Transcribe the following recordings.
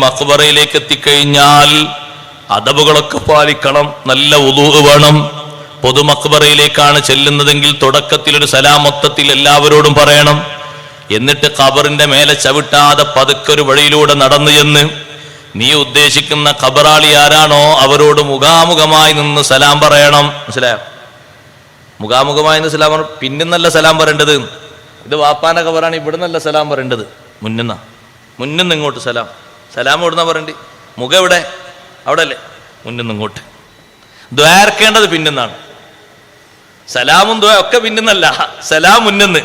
മഖ്ബറയിലേക്ക് എത്തിക്കഴിഞ്ഞാൽ അദബുകളൊക്കെ പാലിക്കണം. നല്ല വുളൂ വേണം. പൊതു മഖ്ബറയിലേക്കാണ് ചെല്ലുന്നതെങ്കിൽ തുടക്കത്തിൽ ഒരു സലാം മൊത്തത്തിൽ എല്ലാവരോടും പറയണം. എന്നിട്ട് ഖബറിന്റെ മേലെ ചവിട്ടാതെ പതുക്കൊരു വഴിയിലൂടെ നടന്നു ചെന്ന് നീ ഉദ്ദേശിക്കുന്ന ഖബറാളി ആരാണോ അവരോട് മുഖാമുഖമായി നിന്ന് സലാം പറയണം. മനസ്സിലായോ? മുഖാമുഖമായി നിന്ന് സലാം പറ. പിന്നിന്നല്ല സലാം പറയേണ്ടത്. ഇത് വാപ്പാന്റെ ഖബറാണ്, ഇവിടെ നിന്നല്ല സലാം പറയേണ്ടത്, മുന്നിന്ന് ഇങ്ങോട്ട് സലാം. സലാം എവിടുന്ന പറയണ്ടി? മുഖം എവിടെ? അവിടെ അല്ലേ? മുന്നിന്ന് ഇങ്ങോട്ട്. ദ്വാരക്കേണ്ടത് പിന്നിന്നാണ്. സലാമും ദ്വാ ഒക്കെ പിന്നിന്നല്ല, സലാം മുന്നിന്ന്.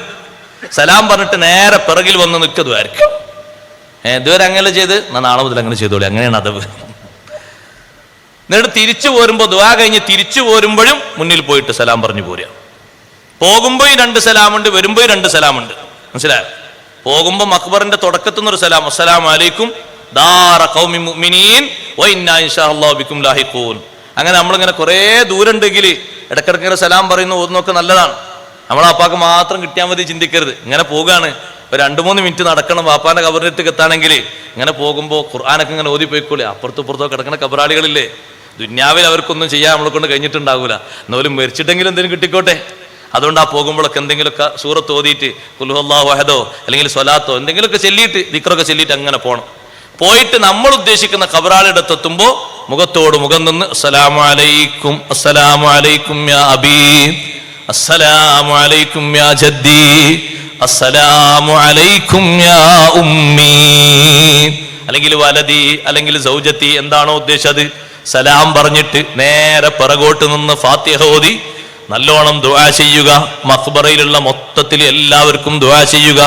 സലാം പറഞ്ഞിട്ട് നേരെ പിറകിൽ വന്ന് നിൽക്കുക ദ്വാരക്കും. ഇതുവരെ അങ്ങനെ ചെയ്ത് നാളെ മുതൽ അങ്ങനെ ചെയ്തോളി. അങ്ങനെയാണ് അതവ്. എന്നിട്ട് തിരിച്ചു പോരുമ്പോ ദ്വാ കഴിഞ്ഞ് തിരിച്ചു പോരുമ്പോഴും മുന്നിൽ പോയിട്ട് സലാം പറഞ്ഞു പോരുക. പോകുമ്പോഴും 2 സലാമുണ്ട്, വരുമ്പോഴും 2 സലാമുണ്ട്. മനസ്സിലായോ? പോകുമ്പോ മഖ്ബറിന്റെ തുടക്കത്തിൽ നിന്നൊരു സലാം, അസ്സലാമു അലൈക്കും ദാറ ഖൗമി മുഅ്മിനീൻ വ ഇന്നാ ഇൻഷാ അല്ലാഹു ബിക്കും ലാഹിഖൂൻ. അങ്ങനെ നമ്മളിങ്ങനെ കുറേ ദൂരം ഉണ്ടെങ്കിൽ ഇടക്കിടക്ക് സലാം പറയുന്ന ഓതുന്നൊക്കെ നല്ലതാണ്. നമ്മളെ വാപ്പാക്ക് മാത്രം കിട്ടിയാൽ മതി ചിന്തിക്കരുത്. ഇങ്ങനെ പോകാണ്, ഒരു 2-3 മിനിറ്റ് നടക്കണം വാപ്പാന്റെ കബറിലേക്ക് എത്താണെങ്കിൽ. ഇങ്ങനെ പോകുമ്പോൾ ഖുർആനൊക്കെ ഇങ്ങനെ ഓതി പോയിക്കോളെ. അപ്പുറത്തോ കിടക്കുന്ന കബറാളികളില്ലേ, ദുന്യാവിൽ അവർക്കൊന്നും ചെയ്യാൻ നമ്മളെ കൊണ്ട് കഴിഞ്ഞിട്ടുണ്ടാകൂല. എന്നാലും മരിച്ചിട്ടെങ്കിലും എന്തെങ്കിലും കിട്ടിക്കോട്ടെ. അതുകൊണ്ട് ആ പോകുമ്പോഴൊക്കെ എന്തെങ്കിലുമൊക്കെ സൂറത്ത് ഓതിയിട്ട് ഖുൽ ഹുവല്ലാഹു അഹദോ അല്ലെങ്കിൽ സ്വലാത്തോ എന്തെങ്കിലുമൊക്കെ ചൊല്ലിയിട്ട് ദിക്റൊക്കെ ചൊല്ലിയിട്ട് അങ്ങനെ പോകണം. പോയിട്ട് നമ്മൾ ഉദ്ദേശിക്കുന്ന ഖബറാളിയുടെ അടുത്തെത്തുമ്പോൾ മുഖത്തോട് മുഖം നിന്ന് അസ്സലാമു അലൈക്കും, അസ്സലാമു അലൈക്കും യാ അബീ, അസ്സലാമു അലൈക്കും യാ ജദ്ദി, അസ്സലാമു അലൈക്കും യാ ഉമ്മീ, അല്ലെങ്കിൽ വലദി, അല്ലെങ്കിൽ സൗജത്തി, എന്താണോ ഉദ്ദേശിച്ചത് സലാം പറഞ്ഞിട്ട് നേരെ പിറകോട്ട് നിന്ന് ഫാത്തിഹ ഓതി നല്ലോണം ദുആ ചെയ്യുക. മഖ്ബറയിലുള്ള മൊത്തത്തിൽ എല്ലാവർക്കും ദുആ ചെയ്യുക.